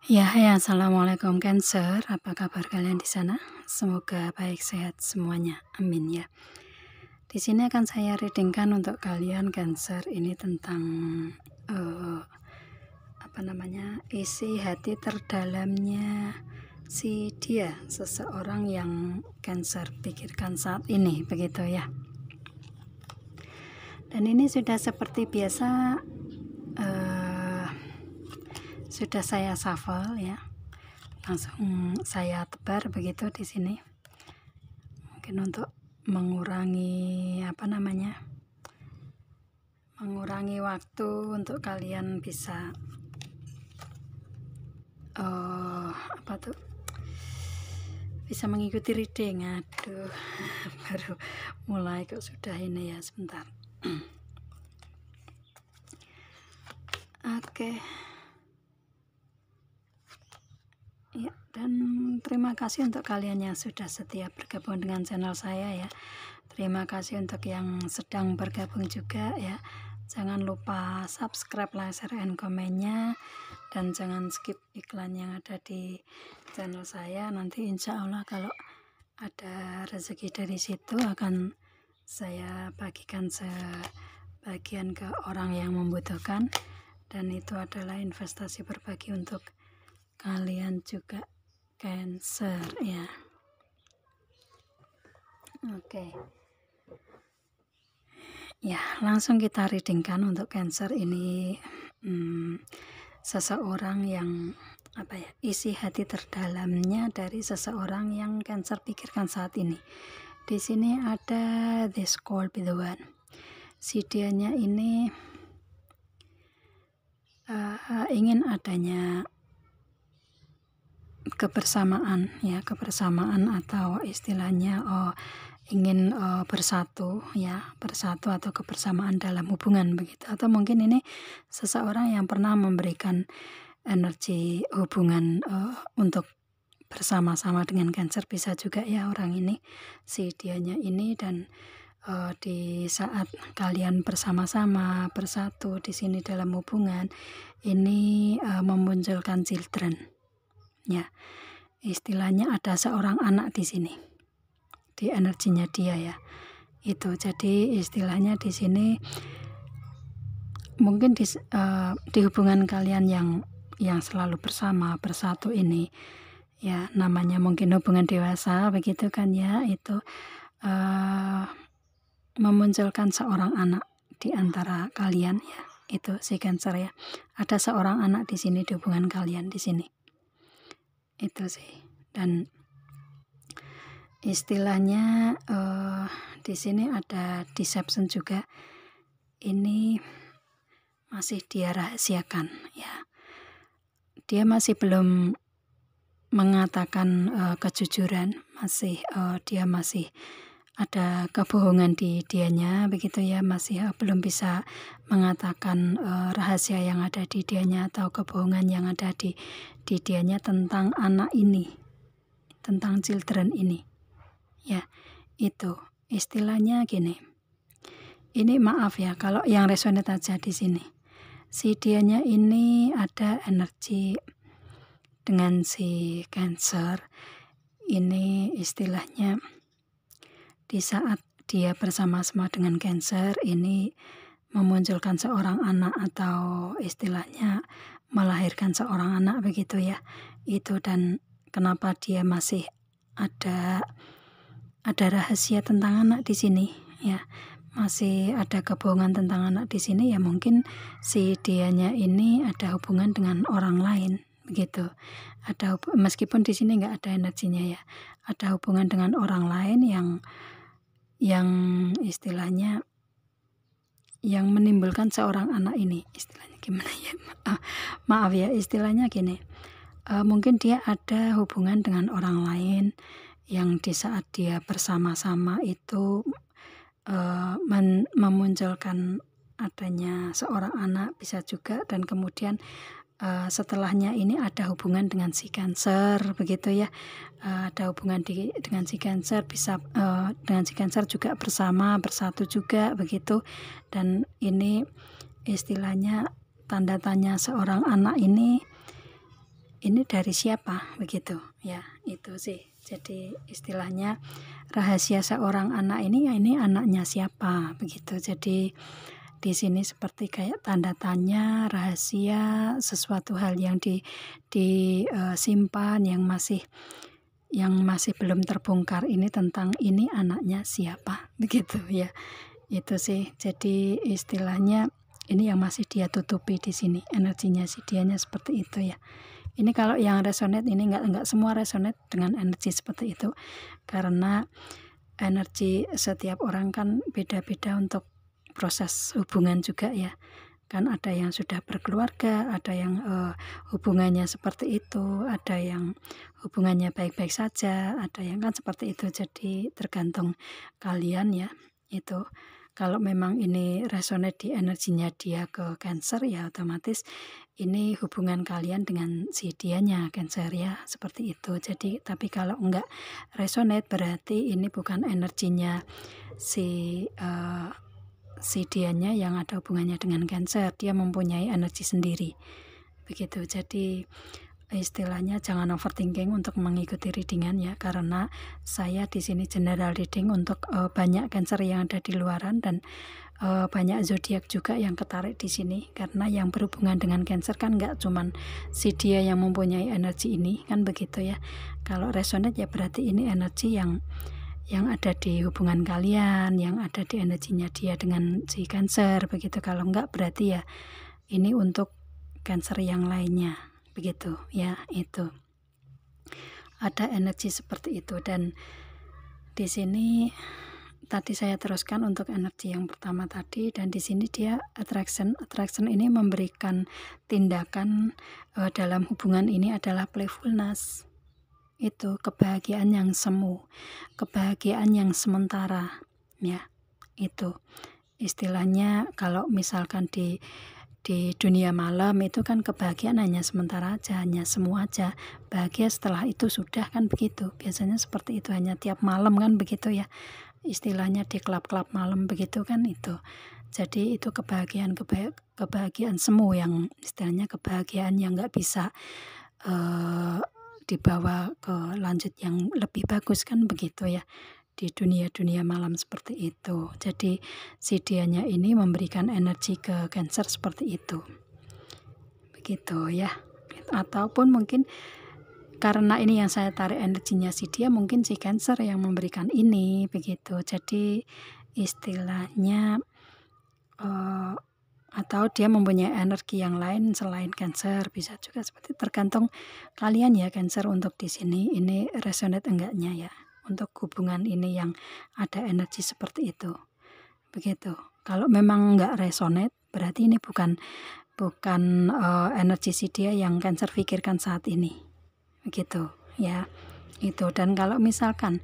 Ya, hai, assalamualaikum Cancer. Apa kabar kalian di sana? Semoga baik sehat semuanya. Amin ya. Di sini akan saya readingkan untuk kalian Cancer ini tentang isi hati terdalamnya si dia, seseorang yang Cancer pikirkan saat ini, begitu ya. Dan ini sudah seperti biasa. Sudah saya shuffle ya, langsung saya tebar begitu di sini, mungkin untuk mengurangi mengurangi waktu untuk kalian bisa bisa mengikuti reading. Aduh, baru mulai kok sudah ini ya, sebentar. Oke. Ya, dan terima kasih untuk kalian yang sudah setia bergabung dengan channel saya ya. Terima kasih untuk yang sedang bergabung juga ya. Jangan lupa subscribe, like, share, and komennya, dan jangan skip iklan yang ada di channel saya. Nanti insya Allah kalau ada rezeki dari situ akan saya bagikan sebagian ke orang yang membutuhkan, dan itu adalah investasi berbagi untuk kalian juga Cancer ya. Oke. Ya, langsung kita readingkan untuk Cancer ini. Seseorang yang isi hati terdalamnya dari seseorang yang Cancer pikirkan saat ini. Di sini ada the Scorpio one. Si dianya ini ingin adanya kebersamaan ya, kebersamaan atau istilahnya ingin bersatu atau kebersamaan dalam hubungan begitu. Atau mungkin ini seseorang yang pernah memberikan energi hubungan untuk bersama-sama dengan Cancer, bisa juga ya orang ini, si dianya ini. Dan di saat kalian bersama-sama bersatu di sini dalam hubungan ini memunculkan children ya, istilahnya ada seorang anak di sini di energinya dia ya. Itu jadi istilahnya di sini mungkin di hubungan kalian yang selalu bersama bersatu ini ya, namanya mungkin hubungan dewasa begitu kan ya, itu memunculkan seorang anak di antara kalian ya. Itu si Cancer ya, ada seorang anak di sini di hubungan kalian di sini. Itu sih. Dan istilahnya di sini ada deception juga. Ini masih dia rahasiakan ya. Dia masih belum mengatakan kejujuran, dia masih ada kebohongan di dianya begitu ya, masih belum bisa mengatakan rahasia yang ada di dianya atau kebohongan yang ada di dianya tentang anak ini, tentang children ini ya. Itu istilahnya gini, ini maaf ya kalau yang resonate aja di sini. Si dianya ini ada energi dengan si Cancer ini, istilahnya di saat dia bersama-sama dengan Cancer ini memunculkan seorang anak atau istilahnya melahirkan seorang anak begitu ya. Itu, dan kenapa dia masih ada rahasia tentang anak di sini ya, masih ada kebohongan tentang anak di sini ya. Mungkin si dianya ini ada hubungan dengan orang lain begitu. Meskipun di sini nggak ada energinya ya, ada hubungan dengan orang lain yang istilahnya yang menimbulkan seorang anak ini. Istilahnya gimana ya, maaf ya, istilahnya gini, mungkin dia ada hubungan dengan orang lain yang di saat dia bersama-sama itu memunculkan adanya seorang anak, bisa juga. Dan kemudian setelahnya ini ada hubungan dengan si Cancer begitu ya, ada hubungan dengan si Cancer, bisa dengan si Cancer juga bersatu juga begitu. Dan ini istilahnya tanda tanya seorang anak ini ini dari siapa, begitu ya. Itu sih. Jadi istilahnya rahasia seorang anak ini anaknya siapa, begitu. Jadi di sini seperti kayak tanda tanya, rahasia, sesuatu hal yang disimpan yang masih belum terbongkar ini, tentang ini anaknya siapa, begitu ya. Itu sih. Jadi istilahnya ini yang masih dia tutupi di sini, energinya si dianya seperti itu ya. Ini kalau yang resonate ini enggak semua resonate dengan energi seperti itu, karena energi setiap orang kan beda-beda untuk proses hubungan juga ya. Kan ada yang sudah berkeluarga, ada yang hubungannya seperti itu, ada yang hubungannya baik-baik saja, ada yang kan seperti itu. Jadi tergantung kalian ya. Itu kalau memang ini resonate di energinya dia ke Cancer, ya otomatis ini hubungan kalian dengan si dianya Cancer ya, seperti itu. Jadi tapi kalau enggak resonate berarti ini bukan energinya si dianya yang ada hubungannya dengan Cancer, dia mempunyai energi sendiri, begitu. Jadi istilahnya jangan overthinking untuk mengikuti readingan ya, karena saya di sini general reading untuk banyak Cancer yang ada di luaran, dan banyak zodiak juga yang ketarik di sini, karena yang berhubungan dengan Cancer kan nggak cuman si dia yang mempunyai energi ini, kan begitu ya. Kalau resonate ya berarti ini energi yang ada di hubungan kalian, yang ada di energinya dia dengan si Cancer, begitu. Kalau enggak berarti ya ini untuk Cancer yang lainnya, begitu ya. Itu ada energi seperti itu. Dan di sini tadi saya teruskan untuk energi yang pertama tadi, dan di sini dia attraction ini memberikan tindakan dalam hubungan ini adalah playfulness. Itu kebahagiaan yang semu, kebahagiaan yang sementara ya. Itu istilahnya kalau misalkan di dunia malam itu kan kebahagiaan hanya sementara aja, hanya semu aja. Bahagia setelah itu sudah, kan begitu. Biasanya seperti itu, hanya tiap malam kan begitu ya. Istilahnya di klub-klub malam begitu kan itu. Jadi itu kebahagiaan semu, yang istilahnya kebahagiaan yang nggak bisa dibawa ke lanjut yang lebih bagus, kan begitu ya, di dunia malam seperti itu. Jadi si dianya ini memberikan energi ke Cancer seperti itu, begitu ya. Ataupun mungkin karena ini yang saya tarik energinya si dia, mungkin si Cancer yang memberikan ini, begitu. Jadi istilahnya atau dia mempunyai energi yang lain selain Cancer, bisa juga seperti, tergantung kalian ya Cancer. Untuk di sini ini resonate enggaknya ya untuk hubungan ini yang ada energi seperti itu, begitu. Kalau memang enggak resonate berarti ini bukan energi si dia yang Cancer pikirkan saat ini, begitu ya. Itu. Dan kalau misalkan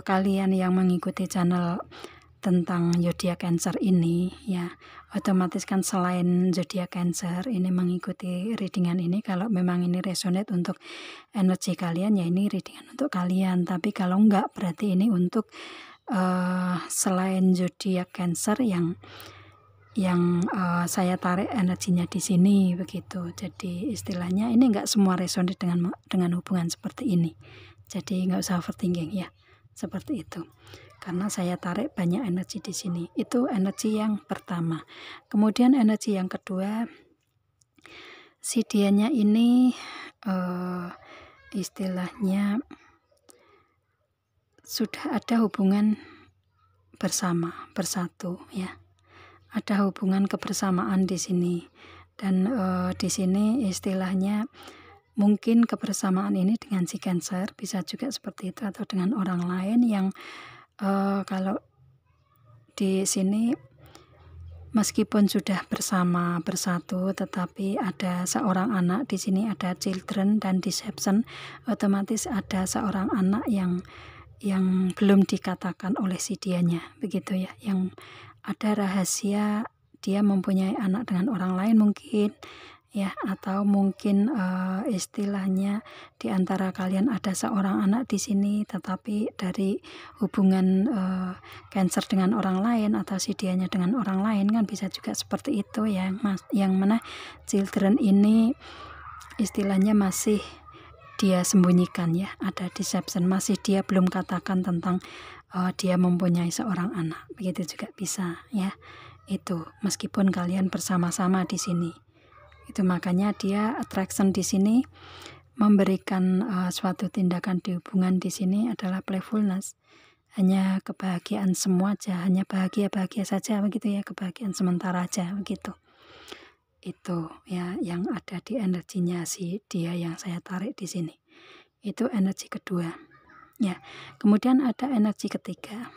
kalian yang mengikuti channel tentang zodiak Cancer ini ya, otomatis kan selain zodiak Cancer ini mengikuti readingan ini, kalau memang ini resonate untuk energi kalian ya ini readingan untuk kalian. Tapi kalau enggak berarti ini untuk selain zodiak Cancer yang saya tarik energinya di sini, begitu. Jadi istilahnya ini enggak semua resonate dengan hubungan seperti ini. Jadi enggak usah overthinking ya, seperti itu. Karena saya tarik banyak energi di sini. Itu energi yang pertama. Kemudian energi yang kedua, si dianya ini istilahnya sudah ada hubungan bersatu ya. Ada hubungan kebersamaan di sini. Dan di sini istilahnya mungkin kebersamaan ini dengan si Cancer, bisa juga seperti itu, atau dengan orang lain yang kalau di sini meskipun sudah bersatu, tetapi ada seorang anak di sini, ada children dan deception, otomatis ada seorang anak yang belum dikatakan oleh si dianya, begitu ya, yang ada rahasia dia mempunyai anak dengan orang lain mungkin ya, atau mungkin istilahnya di antara kalian ada seorang anak di sini, tetapi dari hubungan Cancer dengan orang lain atau si dianya dengan orang lain, kan bisa juga seperti itu ya. Yang mana children ini istilahnya masih dia sembunyikan ya, ada deception, masih dia belum katakan tentang dia mempunyai seorang anak, begitu juga bisa ya. Itu meskipun kalian bersama-sama di sini, itu makanya dia attraction di sini memberikan suatu tindakan di hubungan di sini adalah playfulness, hanya kebahagiaan semua aja, hanya bahagia saja begitu ya, kebahagiaan sementara aja begitu. Itu ya yang ada di energinya si dia yang saya tarik di sini. Itu energi kedua. Ya, kemudian ada energi ketiga.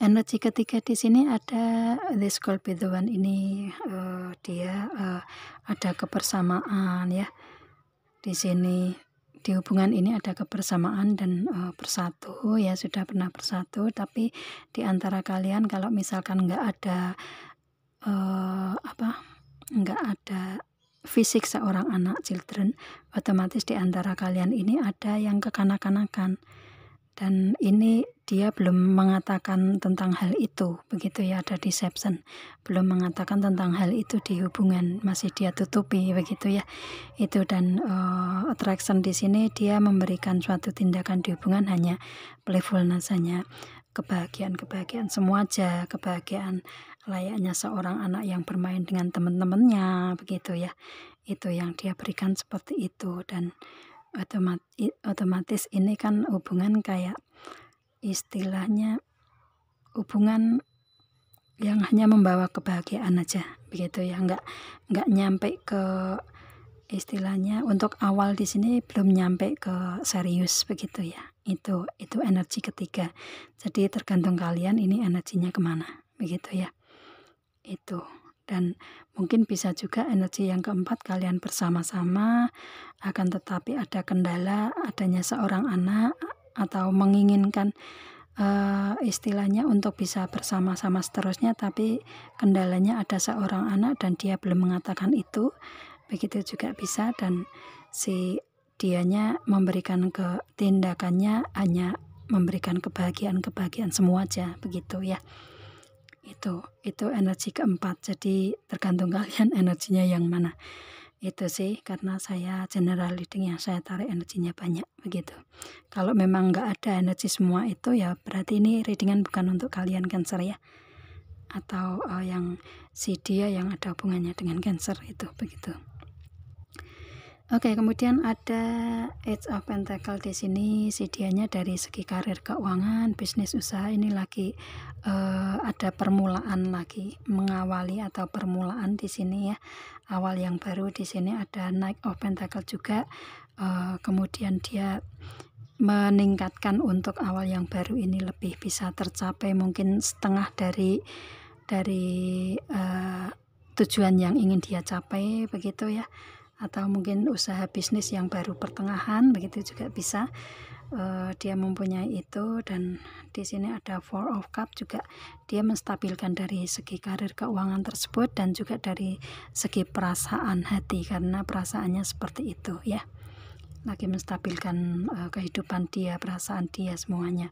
Energi ketiga di sini ada this could be the one ini, dia ada kebersamaan ya. Di sini di hubungan ini ada kebersamaan dan bersatu ya, sudah pernah bersatu, tapi di antara kalian kalau misalkan nggak ada nggak ada fisik seorang anak children, otomatis di antara kalian ini ada yang kekanak-kanakan, dan ini dia belum mengatakan tentang hal itu begitu ya, ada deception, belum mengatakan tentang hal itu di hubungan, masih dia tutupi begitu ya. Itu dan attraction di sini dia memberikan suatu tindakan di hubungan hanya playfulness, hanya kebahagiaan semua aja, kebahagiaan layaknya seorang anak yang bermain dengan teman-temannya begitu ya. Itu yang dia berikan seperti itu, dan otomatis ini kan hubungan kayak istilahnya hubungan yang hanya membawa kebahagiaan aja begitu ya, nggak nyampe ke istilahnya untuk awal di sini belum nyampe ke serius begitu ya. Itu energi ketiga, jadi tergantung kalian ini energinya kemana begitu ya. Itu, dan mungkin bisa juga energi yang keempat, kalian bersama-sama akan tetapi ada kendala adanya seorang anak, atau menginginkan istilahnya untuk bisa bersama-sama seterusnya, tapi kendalanya ada seorang anak dan dia belum mengatakan itu, begitu juga bisa. Dan si dianya memberikan tindakannya hanya memberikan kebahagiaan semua aja begitu ya. Itu energi keempat, jadi tergantung kalian energinya yang mana. Itu sih, karena saya general reading yang saya tarik energinya banyak begitu. Kalau memang nggak ada energi semua itu ya berarti ini readingan bukan untuk kalian Cancer ya, atau yang si dia yang ada hubungannya dengan Cancer itu begitu. Oke, kemudian ada Eight of Pentacle di sini, si dianya dari segi karir, keuangan, bisnis, usaha ini lagi ada permulaan lagi, mengawali atau permulaan di sini ya, awal yang baru. Di sini ada Knight of Pentacle juga, kemudian dia meningkatkan untuk awal yang baru ini lebih bisa tercapai, mungkin setengah dari tujuan yang ingin dia capai begitu ya, atau mungkin usaha bisnis yang baru pertengahan begitu juga bisa. Dia mempunyai itu, dan di sini ada Four of Cups juga, dia menstabilkan dari segi karir, keuangan tersebut, dan juga dari segi perasaan hati, karena perasaannya seperti itu ya, lagi menstabilkan kehidupan dia, perasaan dia semuanya.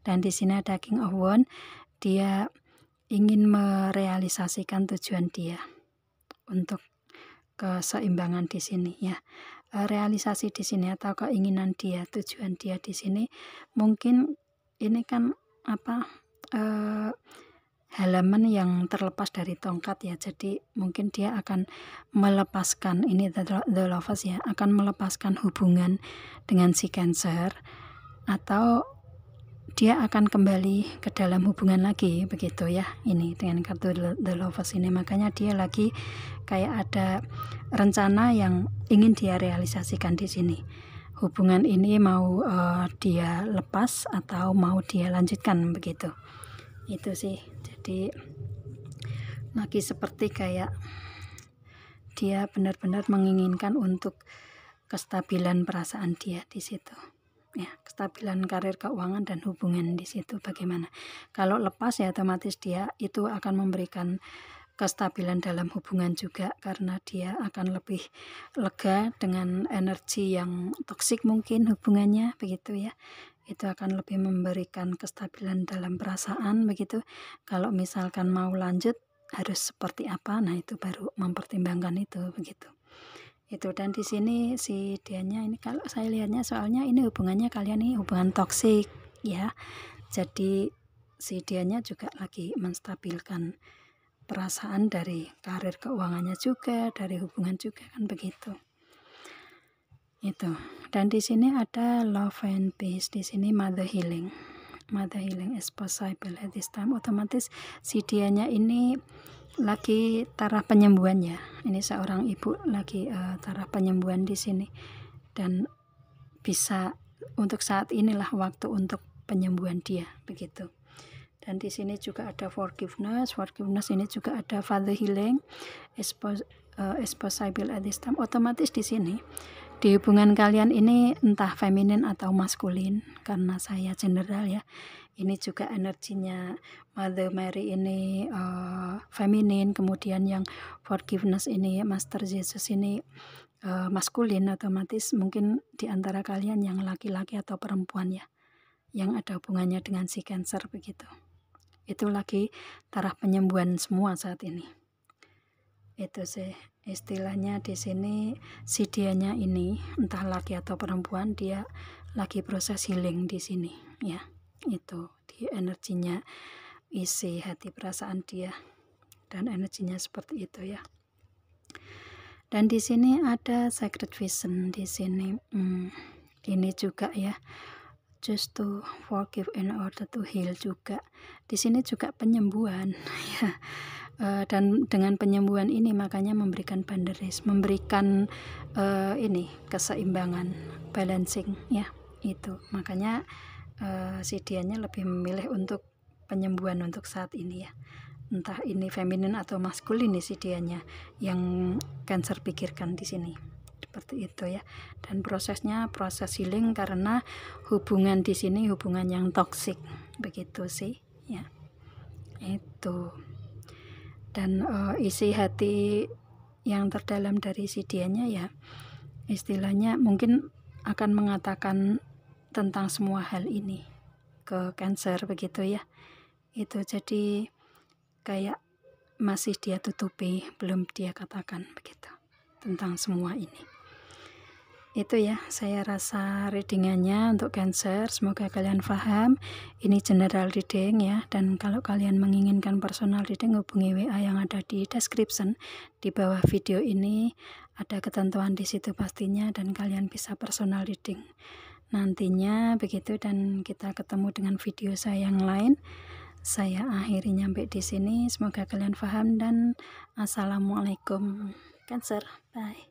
Dan di sini ada King of Wands, dia ingin merealisasikan tujuan dia untuk keseimbangan di sini ya. Realisasi di sini atau keinginan dia, tujuan dia di sini, mungkin ini kan halaman yang terlepas dari tongkat ya, jadi mungkin dia akan melepaskan ini, the lovers ya, akan melepaskan hubungan dengan si Cancer, atau dia akan kembali ke dalam hubungan lagi begitu ya, ini dengan kartu the lovers ini. Makanya dia lagi kayak ada rencana yang ingin dia realisasikan di sini. Hubungan ini mau dia lepas atau mau dia lanjutkan begitu. Itu sih, jadi lagi seperti kayak dia benar-benar menginginkan untuk kestabilan perasaan dia di situ ya, kestabilan karir, keuangan, dan hubungan di situ bagaimana. Kalau lepas ya otomatis dia itu akan memberikan kestabilan dalam hubungan juga, karena dia akan lebih lega dengan energi yang toksik mungkin hubungannya begitu ya. Itu akan lebih memberikan kestabilan dalam perasaan begitu. Kalau misalkan mau lanjut harus seperti apa, nah itu baru mempertimbangkan itu begitu. Itu. Dan di sini si dianya ini kalau saya lihatnya, soalnya ini hubungannya kalian ini hubungan toksik ya. Jadi si dianya juga lagi menstabilkan perasaan dari karir keuangannya juga, dari hubungan juga, kan begitu. Itu. Dan di sini ada love and peace, di sini mother healing is possible at this time. Otomatis si dianya ini lagi taraf penyembuhan ya. Ini seorang ibu lagi taraf penyembuhan di sini, dan bisa untuk saat inilah waktu untuk penyembuhan dia, begitu. Dan di sini juga ada forgiveness ini juga ada father healing is possible at this time. Otomatis di sini di hubungan kalian ini entah feminin atau maskulin, karena saya general ya, ini juga energinya Mother Mary ini feminin, kemudian yang forgiveness ini Master Jesus ini maskulin. Otomatis mungkin di antara kalian yang laki-laki atau perempuan ya, yang ada hubungannya dengan si Cancer, begitu. Itu lagi taraf penyembuhan semua saat ini. Itu sih istilahnya di sini. Si dianya ini entah laki atau perempuan, dia lagi proses healing di sini ya. Itu di energinya, isi hati perasaan dia, dan energinya seperti itu ya. Dan di sini ada sacred vision di sini. Ini juga ya, just to forgive in order to heal juga. Di sini juga penyembuhan ya. Dan dengan penyembuhan ini makanya memberikan boundaries, memberikan ini keseimbangan, balancing ya. Itu makanya si dianya lebih memilih untuk penyembuhan untuk saat ini ya. Entah ini feminin atau maskulin nih si dianya yang Cancer pikirkan di sini. Seperti itu ya. Dan prosesnya proses healing, karena hubungan di sini hubungan yang toksik, begitu sih ya. Itu. Dan isi hati yang terdalam dari si dianya ya, istilahnya mungkin akan mengatakan tentang semua hal ini ke Cancer, begitu ya. Itu jadi kayak masih dia tutupi, belum dia katakan, begitu, tentang semua ini. Itu ya, saya rasa readingannya untuk Cancer. Semoga kalian paham. Ini general reading ya. Dan kalau kalian menginginkan personal reading, hubungi WA yang ada di description di bawah video ini. Ada ketentuan di situ pastinya, dan kalian bisa personal reading nantinya, begitu. Dan kita ketemu dengan video saya yang lain. Saya akhiri nyampe di sini. Semoga kalian paham, dan assalamualaikum Cancer. Bye.